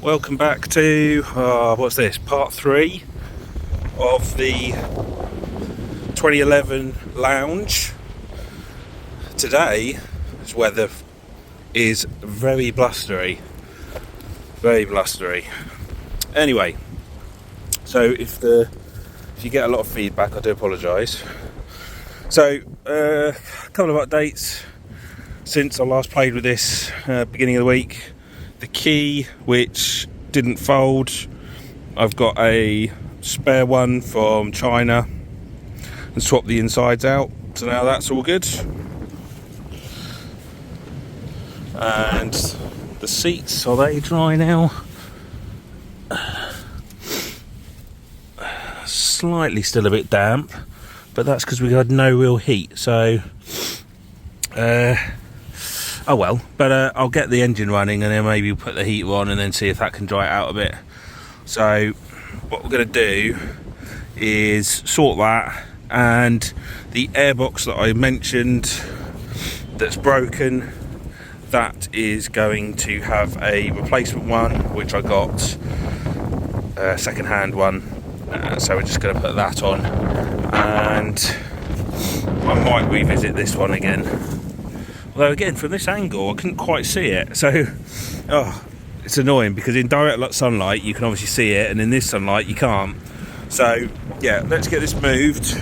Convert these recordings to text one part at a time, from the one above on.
welcome back to what's this, part 3 of the 2011 lounge. Today this weather is very blustery, anyway, so if you get a lot of feedback, I do apologise. So a couple of updates since I last played with this beginning of the week. The key, which didn't fold, I've got a spare one from China and swapped the insides out, so now that's all good. And the seats, are they dry now? Slightly still a bit damp, but that's because we had no real heat, so oh well, but I'll get the engine running and then maybe we'll put the heater on and then see if that can dry it out a bit. So what we're going to do is sort that, and the airbox that I mentioned that's broken, that is going to have a replacement one, which I got a second-hand one, so we're just going to put that on, and I might revisit this one again. Although again, from this angle I couldn't quite see it, so it's annoying because in direct sunlight you can obviously see it, and in this sunlight you can't. So yeah, let's get this moved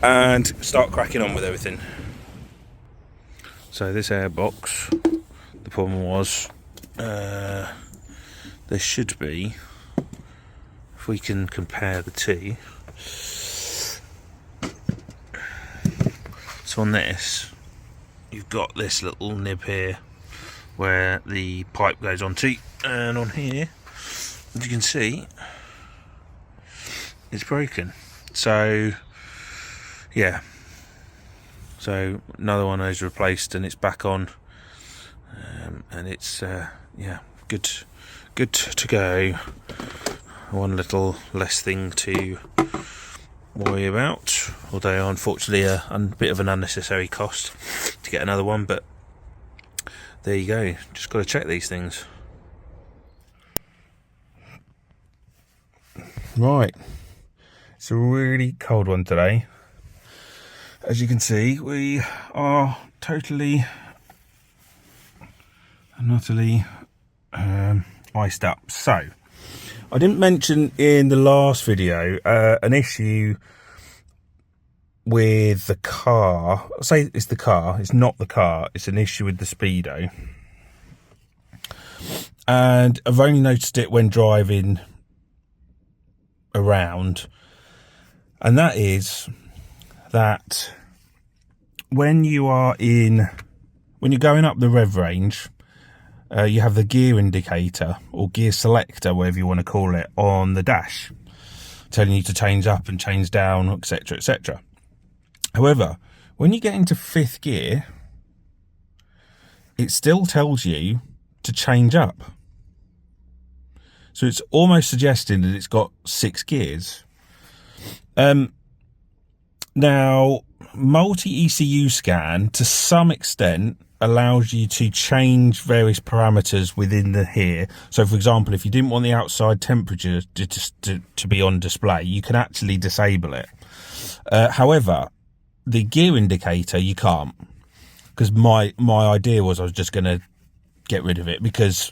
and start cracking on with everything. So this airbox, the problem was there should be, if we can compare the two, so on this you've got this little nib here where the pipe goes onto, and on here, as you can see, it's broken. So yeah, so another one is replaced and it's back on, and it's yeah, good to go. One little less thing to worry about, although unfortunately a bit of an unnecessary cost to get another one, but there you go, just got to check these things. Right, it's a really cold one today. As you can see, we are totally and utterly iced up. So I didn't mention in the last video an issue with the car. I'll say it's the car, it's not the car, it's an issue with the speedo. And I've only noticed it when driving around, and that is that when you're going up the rev range, you have the gear indicator or gear selector, whatever you want to call it, on the dash, telling you to change up and change down, etc, etc. However, when you get into 5th gear, it still tells you to change up. So it's almost suggesting that it's got 6 gears. Now, multi-ECU scan, to some extent, allows you to change various parameters within the here. So for example, if you didn't want the outside temperature to be on display, you can actually disable it. However, the gear indicator you can't, because my idea was I was just going to get rid of it, because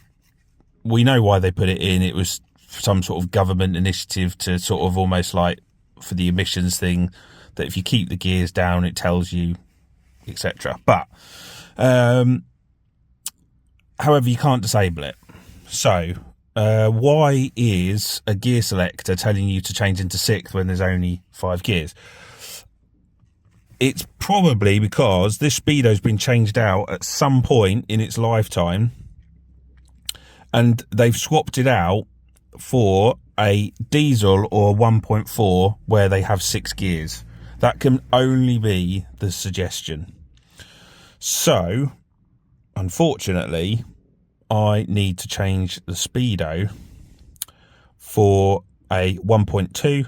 we know why they put it in. It was some sort of government initiative to sort of almost like for the emissions thing, that if you keep the gears down it tells you, etc. But however, you can't disable it. So why is a gear selector telling you to change into 6th when there's only 5 gears? It's probably because this speedo's been changed out at some point in its lifetime, and they've swapped it out for a diesel or 1.4 where they have 6 gears. That can only be the suggestion. So unfortunately I need to change the speedo for a 1.2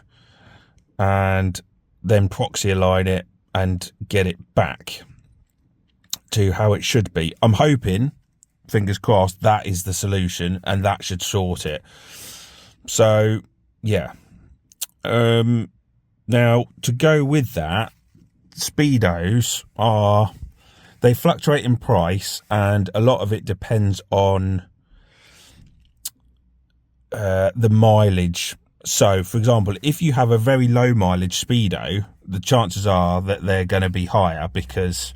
and then proxy align it and get it back to how it should be. I'm hoping fingers crossed, that is the solution, and that should sort it. So yeah. Now, to go with that, speedos they fluctuate in price, and a lot of it depends on the mileage. So, for example, if you have a very low mileage speedo, the chances are that they're going to be higher, because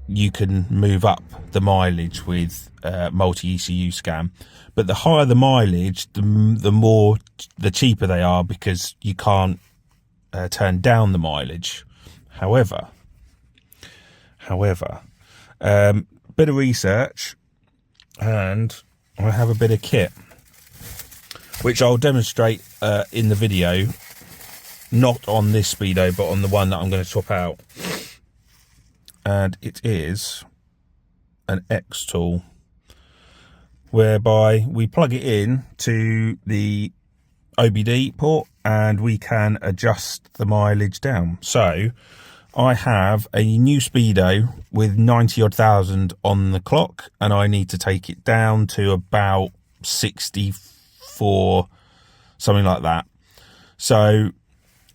you can move up the mileage with multi-ECU scan. But the higher the mileage, the cheaper they are, because you can't turn down the mileage. However, bit of research, and I have a bit of kit, which I'll demonstrate in the video, not on this speedo, but on the one that I'm going to swap out. And it is an Xtool, whereby we plug it in to the OBD port and we can adjust the mileage down. So I have a new speedo with 90 odd thousand on the clock, and I need to take it down to about 64, something like that. So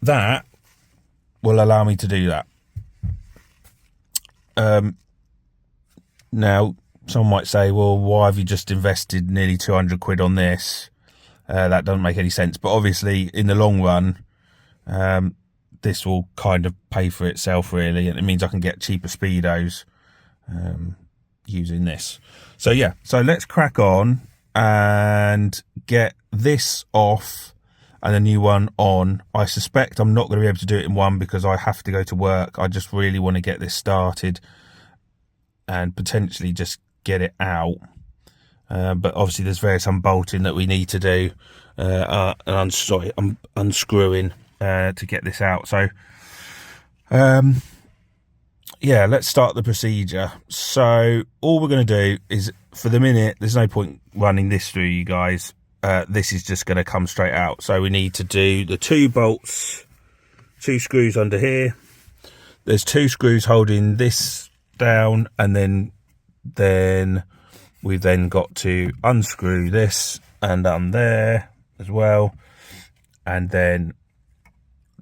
that will allow me to do that. Now, some might say, well, why have you just invested nearly 200 quid on this? That doesn't make any sense. But obviously, in the long run, this will kind of pay for itself, really. And it means I can get cheaper speedos using this. So, yeah. So, let's crack on and get this off and a new one on. I suspect I'm not going to be able to do it in one, because I have to go to work. I just really want to get this started and potentially just get it out. But obviously there's various unbolting that we need to do, and I'm unscrewing to get this out. So yeah, let's start the procedure. So all we're going to do is, for the minute, there's no point running this through, you guys. This is just going to come straight out. So we need to do the 2 bolts, 2 screws under here. There's 2 screws holding this down, and then we've then got to unscrew this and there as well, and then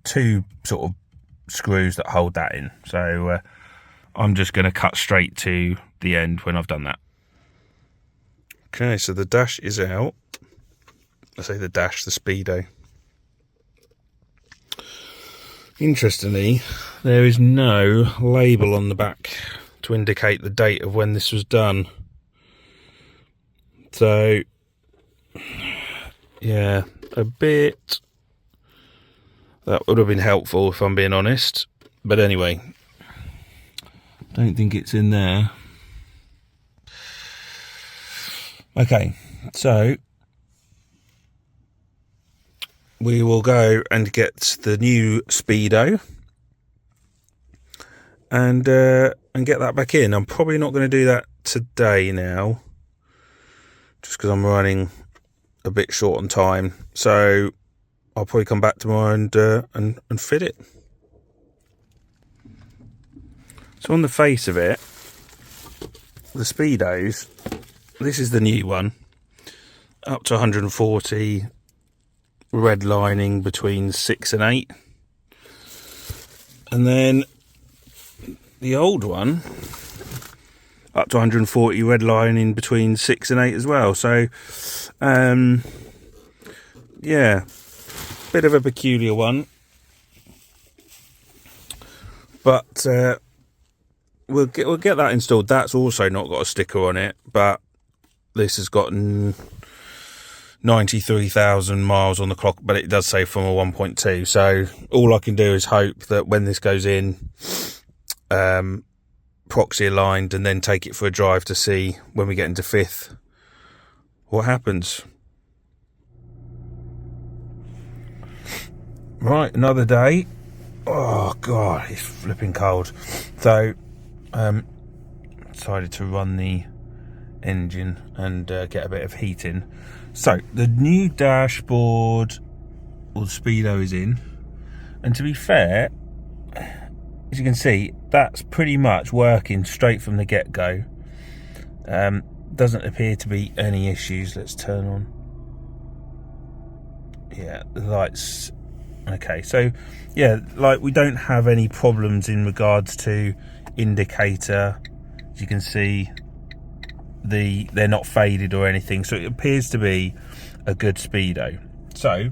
2 sort of screws that hold that in. So I'm just going to cut straight to the end when I've done that. Okay, so the dash is out. I say the dash, the speedo. Interestingly, there is no label on the back to indicate the date of when this was done. So yeah, a bit, that would have been helpful if I'm being honest. But anyway, don't think it's in there. Okay, so we will go and get the new speedo and get that back in. I'm probably not going to do that today now, just because I'm running a bit short on time. So I'll probably come back tomorrow and fit it. So on the face of it, the speedos, this is the new one, up to 140. Red lining between 6 and 8, and then the old one up to 140, red lining between 6 and 8 as well. So yeah, bit of a peculiar one, but we'll get that installed. That's also not got a sticker on it, but this has got 93,000 miles on the clock, but it does say from a 1.2. So all I can do is hope that when this goes in, proxy aligned, and then take it for a drive to see when we get into 5th what happens. Right, another day. Oh god, it's flipping cold. So decided to run the engine and get a bit of heat in. So the new dashboard, or the speedo, is in, and to be fair, as you can see, that's pretty much working straight from the get-go. doesn't appear to be any issues. Let's turn on. Yeah, the lights. Okay, so yeah, like we don't have any problems in regards to indicator. As you can see, they're not faded or anything, so it appears to be a good speedo. So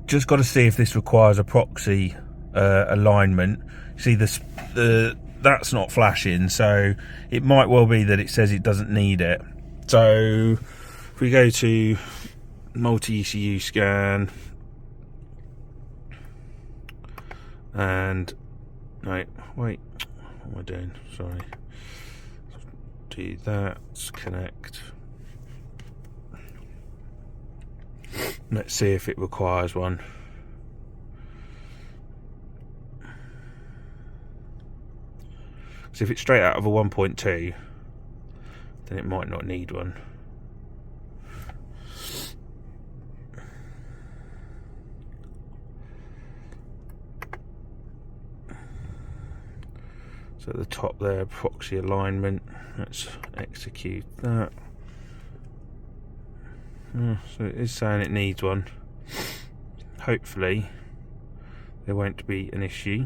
just got to see if this requires a proxy alignment. See, that's not flashing, so it might well be that it says it doesn't need it. So if we go to multi-ECU scan, and wait, what am I doing? Sorry. Do that, connect. Let's see if it requires one. So if it's straight out of a 1.2, then it might not need one. So at the top there, proxy alignment. Let's execute that. So it is saying it needs one. Hopefully there won't be an issue.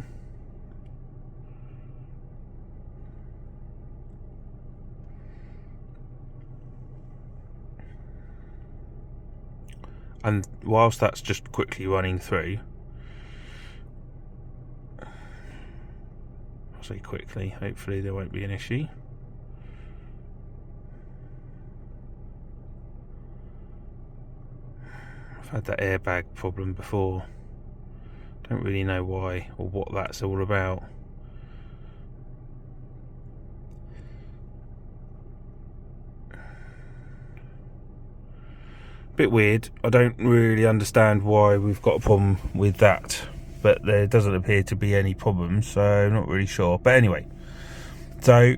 And whilst that's just quickly running through, I'll say quickly, hopefully there won't be an issue. I've had that airbag problem before. Don't really know why or what that's all about. Bit weird. I don't really understand why we've got a problem with that, but there doesn't appear to be any problems, so I'm not really sure. But anyway, so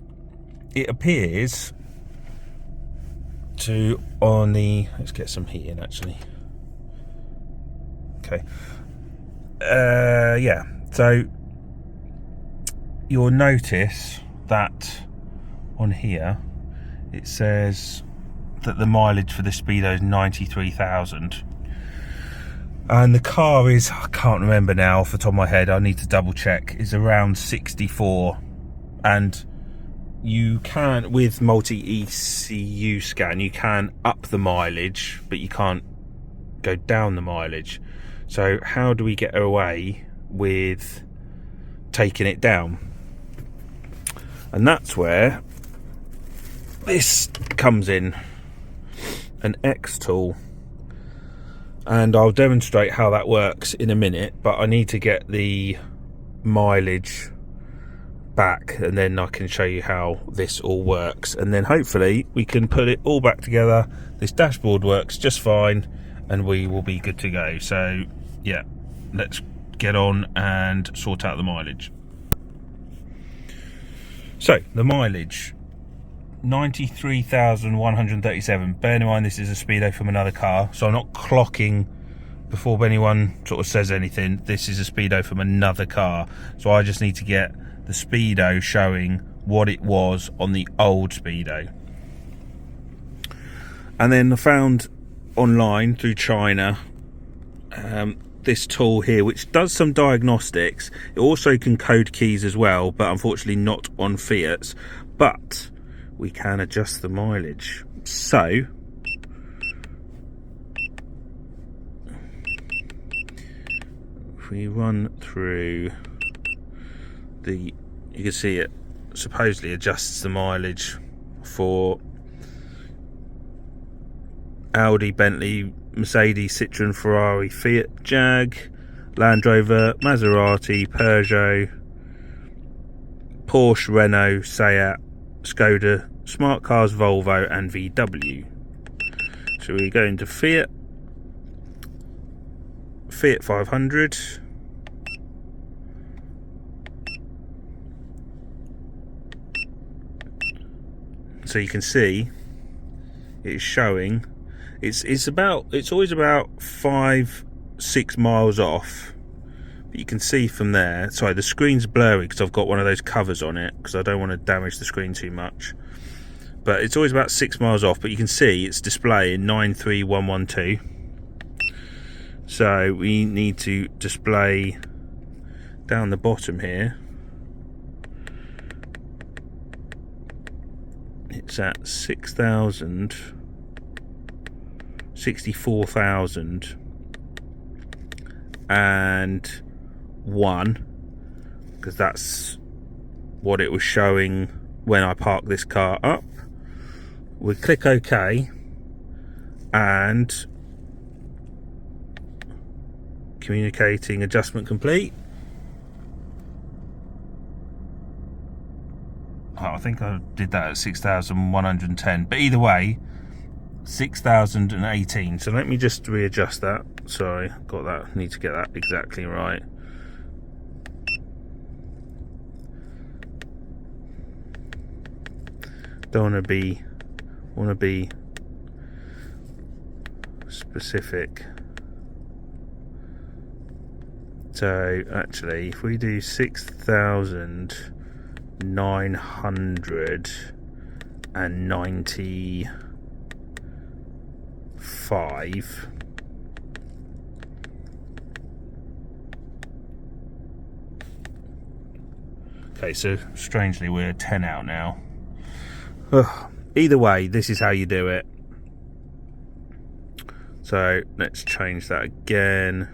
it appears to on the, let's get some heat in actually. Okay. Yeah, so you'll notice that on here it says that the mileage for the speedo is 93,000, and the car is, I can't remember now off the top of my head, I need to double check, is around 64. And you can, with multi-ECU scan, you can up the mileage, but you can't go down the mileage. So how do we get away with taking it down? And that's where this comes in, an Xtool, and I'll demonstrate how that works in a minute, but I need to get the mileage back and then I can show you how this all works, and then hopefully we can put it all back together. This dashboard works just fine and we will be good to go. So yeah, let's get on and sort out the mileage. So the mileage, 93,137. Bear in mind this is a speedo from another car, so I'm not clocking before anyone sort of says anything. This is a speedo from another car, so I just need to get the speedo showing what it was on the old speedo. And then I found online through China this tool here which does some diagnostics. It also can code keys as well, but unfortunately not on Fiats, but we can adjust the mileage. So if we run through the, you can see it supposedly adjusts the mileage for Audi, Bentley, Mercedes, Citroen, Ferrari, Fiat, Jag, Land Rover, Maserati, Peugeot, Porsche, Renault, Seat, Skoda, Smart Cars, Volvo and VW. So we go into Fiat 500, so you can see it's showing it's always about 5-6 miles off, but you can see from there, sorry the screen's blurry because I've got one of those covers on it because I don't want to damage the screen too much, but it's always about 6 miles off. But you can see it's displaying 93112. So we need to display down the bottom here. It's at 6,000, 64,000 and 1, because that's what it was showing when I parked this car up. We click OK, and communicating adjustment complete. Oh, I think I did that at 6,110, but either way 6,018. So let me just readjust that. Sorry, got that, need to get that exactly right. Don't want to be specific. So actually, if we do 6,995, okay, so strangely we're 10 out now. Ugh. Either way, this is how you do it. So let's change that again.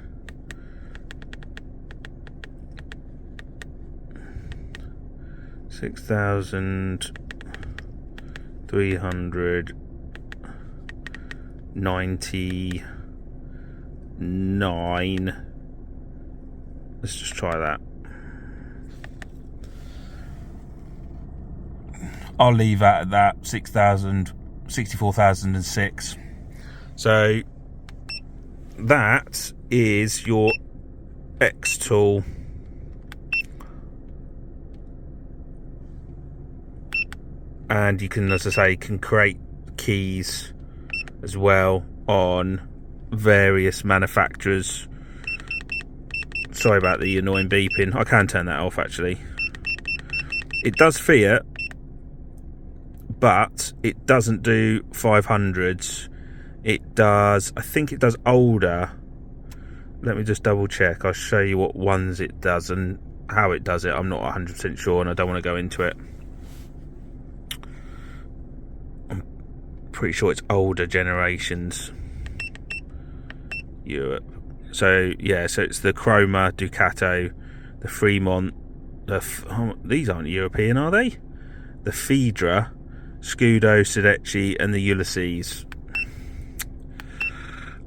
$6,399. Let's just try that. I'll leave at that 64,006. So that is your Xtool and you can, as I say, can create keys as well on various manufacturers. Sorry about the annoying beeping. I can turn that off actually. It does Fiat, but it doesn't do 500s. It does, I think it does older. Let me just double check. I'll show you what ones it does and how it does it. I'm not 100% sure and I don't want to go into it. I'm pretty sure it's older generations. Europe. So yeah, so it's the Chroma, Ducato, the Fremont, these aren't European, are they? The Fedra, Scudo, Sodecci and the Ulysses.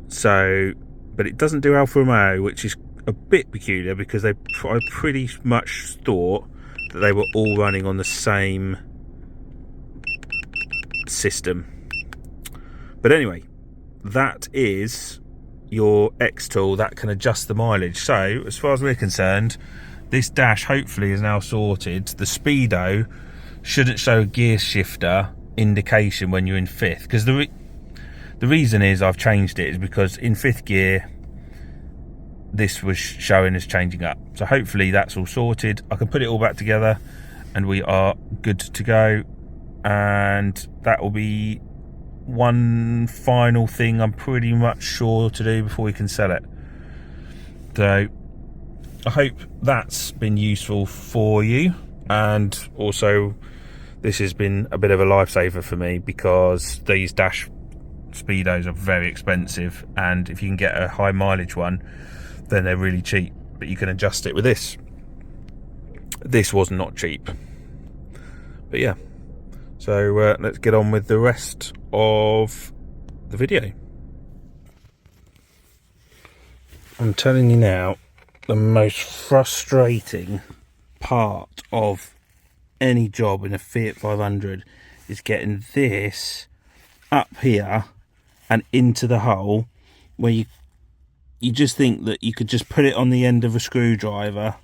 So, but it doesn't do Alfa Romeo, which is a bit peculiar because I pretty much thought that they were all running on the same system. But anyway, that is your Xtool that can adjust the mileage. So as far as we're concerned, this dash hopefully is now sorted. The speedo shouldn't show a gear shifter indication when you're in fifth, because the reason is I've changed it is because in fifth gear this was showing as changing up. So hopefully that's all sorted. I can put it all back together and we are good to go, and that will be one final thing I'm pretty much sure to do before we can sell it. So I hope that's been useful for you, and also this has been a bit of a lifesaver for me because these dash speedos are very expensive, and if you can get a high mileage one then they're really cheap, but you can adjust it with this. This was not cheap, but yeah. So let's get on with the rest of the video. I'm telling you now, the most frustrating part of any job in a Fiat 500 is getting this up here and into the hole, where you just think that you could just put it on the end of a screwdriver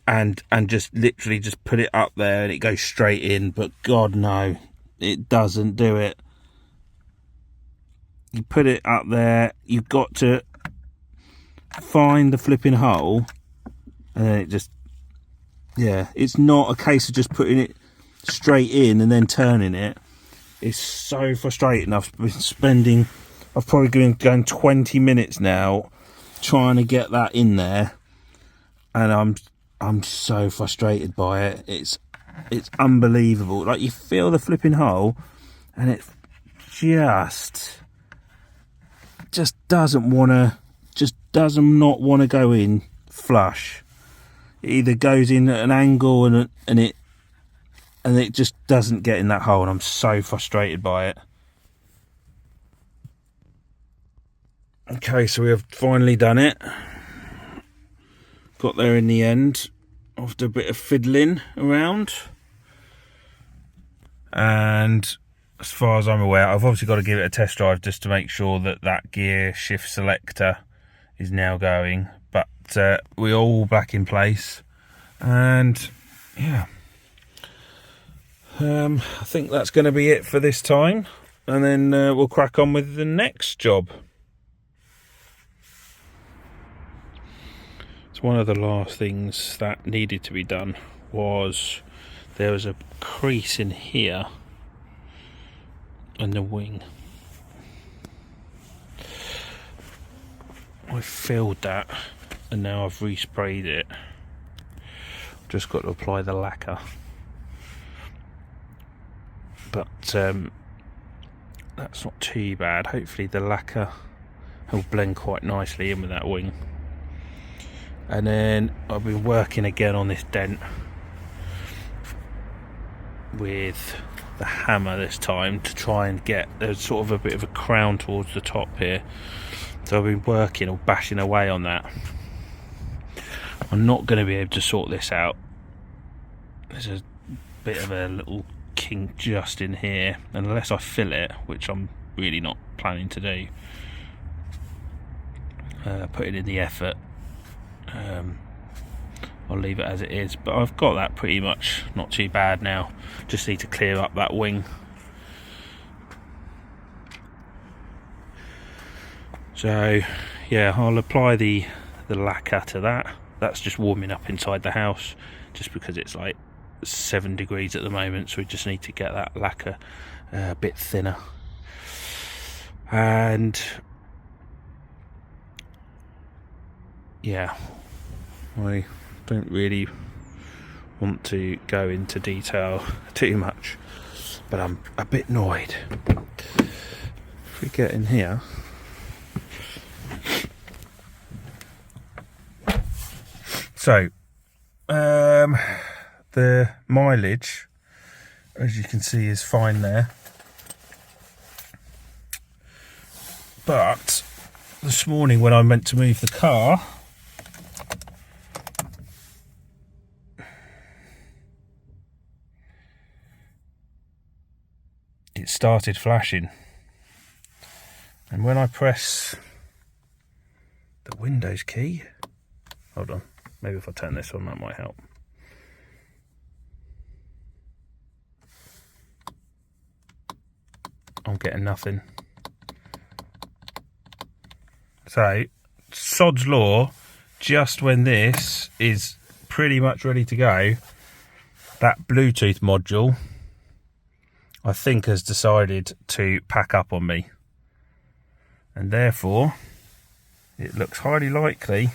and just literally just put it up there and it goes straight in, but God no, it doesn't do it. You put it up there, you've got to find the flipping hole, and then it just, yeah, it's not a case of just putting it straight in and then turning it is so frustrating. I've probably been going 20 minutes now trying to get that in there, and I'm so frustrated by it. It's unbelievable. Like, you feel the flipping hole and it just does not want to go in flush. It either goes in at an angle and it just doesn't get in that hole, and I'm so frustrated by it. Okay, so we have finally done it. Got there in the end after a bit of fiddling around. And as far as I'm aware, I've obviously got to give it a test drive just to make sure that gear shift selector is now going. But we're all back in place. And yeah, I think that's going to be it for this time. And then we'll crack on with the next job. So one of the last things that needed to be done was there was a crease in here and the wing. I filled that and now I've resprayed it. Just got to apply the lacquer, but that's not too bad. Hopefully the lacquer will blend quite nicely in with that wing. And then I've been working again on this dent with the hammer this time to try and get, there's sort of a bit of a crown towards the top here, so I've been working or bashing away on that. I'm not going to be able to sort this out. There's a bit of a little kink just in here, unless I fill it, which I'm really not planning to do. Putting in the effort, I'll leave it as it is, but I've got that pretty much not too bad now. Just need to clear up that wing. So yeah, I'll apply the lacquer to that. That's just warming up inside the house, just because it's like 7 degrees at the moment, so we just need to get that lacquer a bit thinner. And yeah, I don't really want to go into detail too much, but I'm a bit annoyed. If we get in here, so the mileage, as you can see, is fine there, but this morning when I meant to move the car, it started flashing, and when I press the Windows key, hold on, maybe if I turn this on that might help. I'm getting nothing. So, sod's law, just when this is pretty much ready to go, that Bluetooth module, I think, has decided to pack up on me. And therefore, it looks highly likely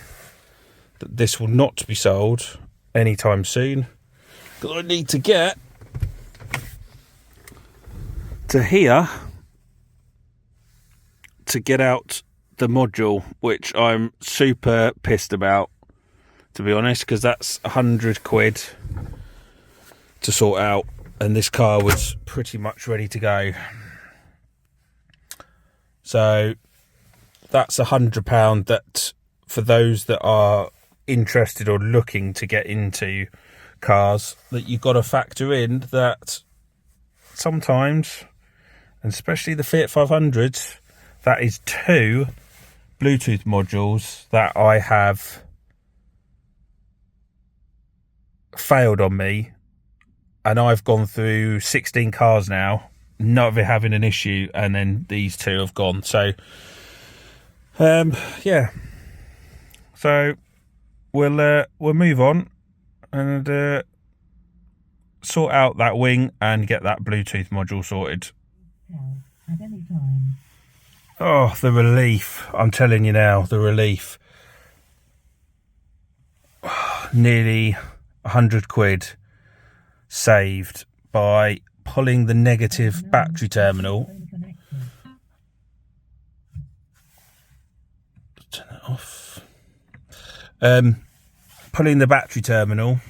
that this will not be sold anytime soon, because I need to get to here to get out the module, which I'm super pissed about, to be honest, because that's 100 quid to sort out, and this car was pretty much ready to go. So that's £100 that, for those that are interested or looking to get into cars, that you've got to factor in that sometimes, and especially the Fiat 500s, that is 2 Bluetooth modules that I have failed on me, and I've gone through 16 cars now, none of it having an issue, and then these 2 have gone. So yeah, so we'll move on and sort out that wing and get that Bluetooth module sorted. At any time. Oh, the relief. I'm telling you now, the relief. Nearly 100 quid saved by pulling the negative battery terminal. Turn it off. Pulling the battery terminal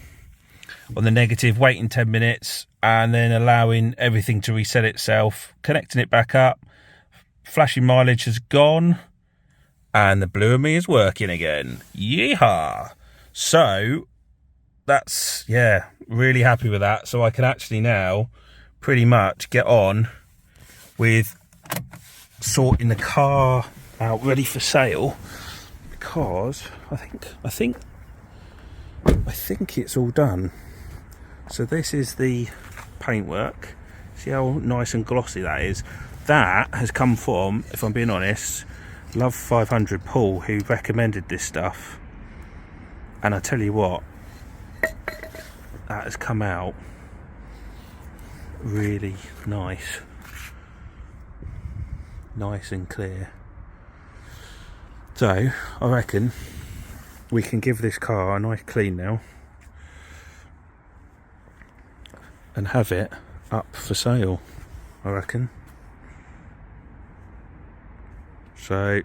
on the negative, waiting 10 minutes, and then allowing everything to reset itself, connecting it back up. Flashing mileage has gone, and the Blue and Me is working again. Yeehaw! So that's, yeah, really happy with that. So I can actually now pretty much get on with sorting the car out ready for sale, because I think it's all done. So this is the paintwork. See how nice and glossy that is? That has come from, if I'm being honest, Love 500 Paul, who recommended this stuff. And I tell you what, that has come out really nice. Nice and clear. So, I reckon we can give this car a nice clean now and have it up for sale, I reckon. So,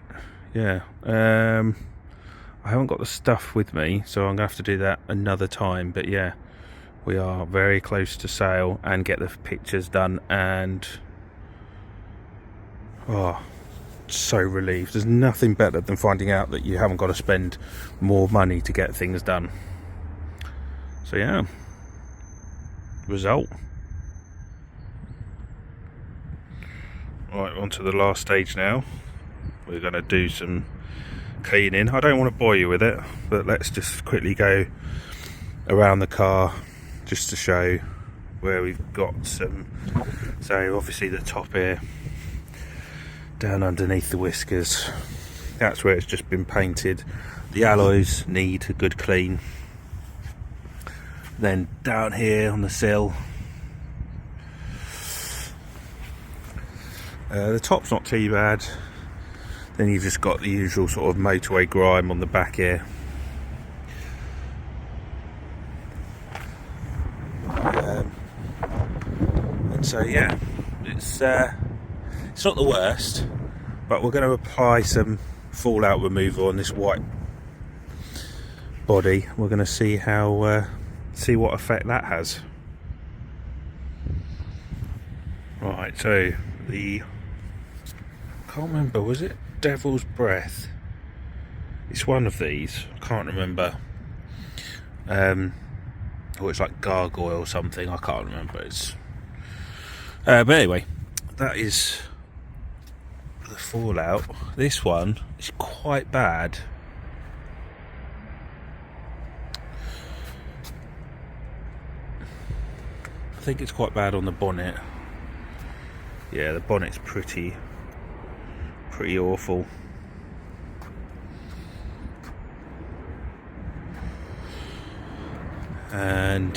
yeah, I haven't got the stuff with me, so I'm going to have to do that another time. But yeah, we are very close to sale and get the pictures done, and oh, so relieved. There's nothing better than finding out that you haven't got to spend more money to get things done. So yeah, result. Right, on to the last stage now. We're going to do some cleaning. I don't want to bore you with it, but let's just quickly go around the car just to show where we've got some. So obviously the top here, down underneath the whiskers, that's where it's just been painted. The alloys need a good clean. Then down here on the sill, the top's not too bad. Then you've just got the usual sort of motorway grime on the back here. And so yeah, it's not the worst, but we're going to apply some fallout remover on this white body. We're going to see how see what effect that has. Right, so the, I can't remember, was it Devil's Breath? It's one of these, I can't remember. Or it's like Gargoyle or something, I can't remember. It's but anyway, that is the fallout. This one is quite bad. I think it's quite bad on the bonnet. Yeah, the bonnet's pretty awful. And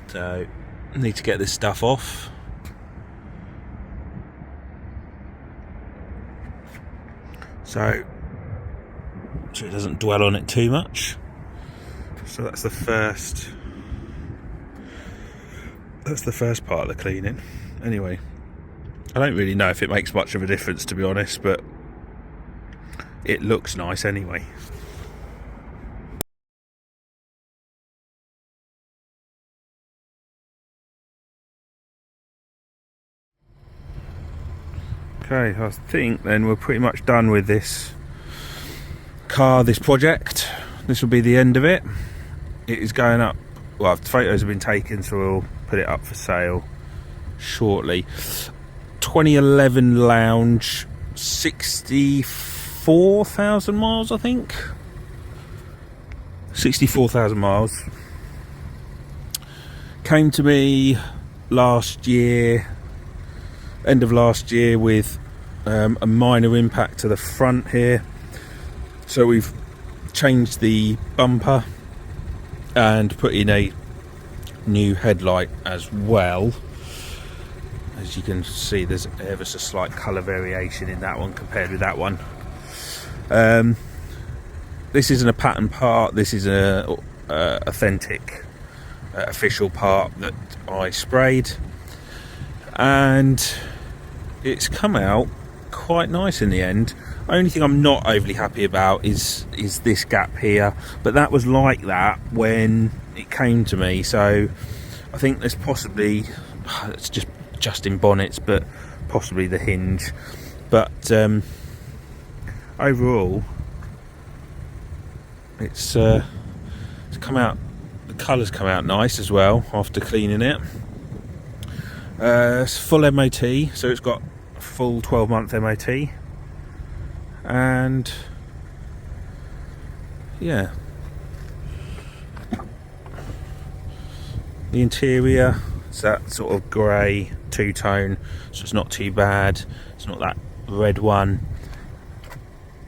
so I need to get this stuff off. So it doesn't dwell on it too much. So that's the first part of the cleaning. Anyway, I don't really know if it makes much of a difference, to be honest, but it looks nice anyway. Okay, I think then we're pretty much done with this car, this project. This will be the end of it. It is going up, well, the photos have been taken, so we'll put it up for sale shortly. 2011 Lounge, 64,000 miles, I think. 64,000 miles. Came to me last year, end of last year, with a minor impact to the front here. So we've changed the bumper and put in a new headlight as well. As you can see, there's ever so slight colour variation in that one compared with that one. This isn't a pattern part, this is a authentic official part that I sprayed, and it's come out quite nice in the end. Only thing I'm not overly happy about is this gap here, but that was like that when it came to me, so I think there's possibly, it's just in bonnets, but possibly the hinge. But overall it's come out, the colour's come out nice as well after cleaning it. It's full MOT, so it's got a full 12-month MOT, and yeah, the interior is that sort of grey two-tone, so it's not too bad, it's not that red one,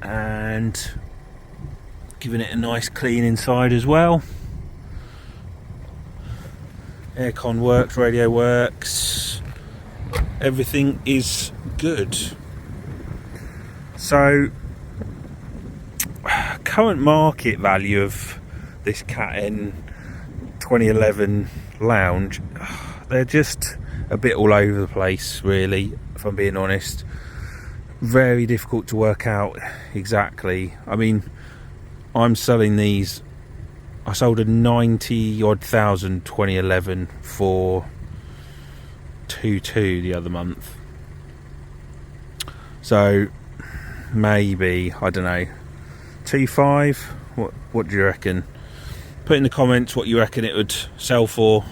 and giving it a nice clean inside as well. Aircon works, radio works, everything is good. So current market value of this Cat N 2011 Lounge, they're just a bit all over the place really, if I'm being honest. Very difficult to work out exactly. I mean, I'm selling these, I sold a 90 odd thousand 2011 for 2.2 the other month, so maybe, I don't know, 2.5. What do you reckon? Put in the comments what you reckon it would sell for.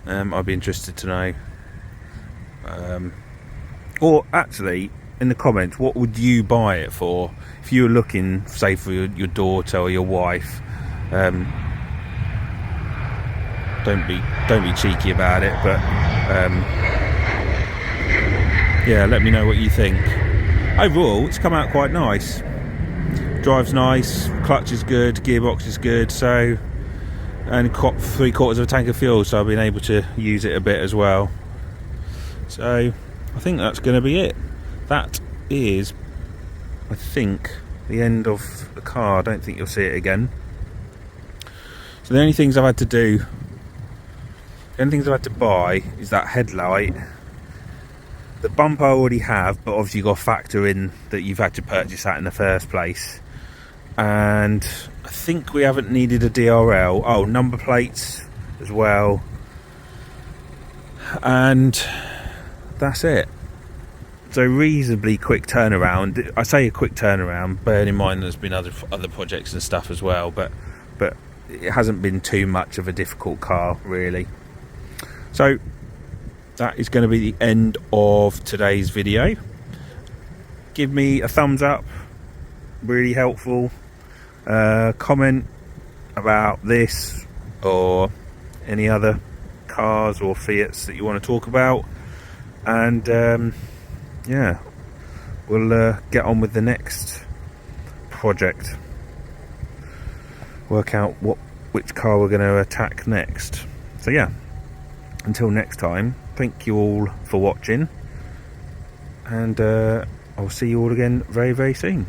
I'd be interested to know. Or actually, in the comments, what would you buy it for if you were looking, say, for your daughter or your wife? Don't be cheeky about it, but yeah, let me know what you think. Overall, it's come out quite nice. Drives nice, clutch is good, gearbox is good, so, and got 3/4 of a tank of fuel, so I've been able to use it a bit as well. So I think that's going to be it. That is, I think, the end of the car. I don't think you'll see it again. So the only things I've had to do, the only things I've had to buy is that headlight. The bumper I already have, but obviously you've got to factor in that you've had to purchase that in the first place. And I think we haven't needed a DRL. Oh, number plates as well. And that's it. So reasonably quick turnaround. I say a quick turnaround, bearing in mind there's been other projects and stuff as well, but it hasn't been too much of a difficult car really. So that is going to be the end of today's video. Give me a thumbs up, really helpful. Comment about this or any other cars or Fiats that you want to talk about, and yeah, we'll get on with the next project, work out which car we're going to attack next. So yeah, until next time, thank you all for watching, and I'll see you all again very, very soon.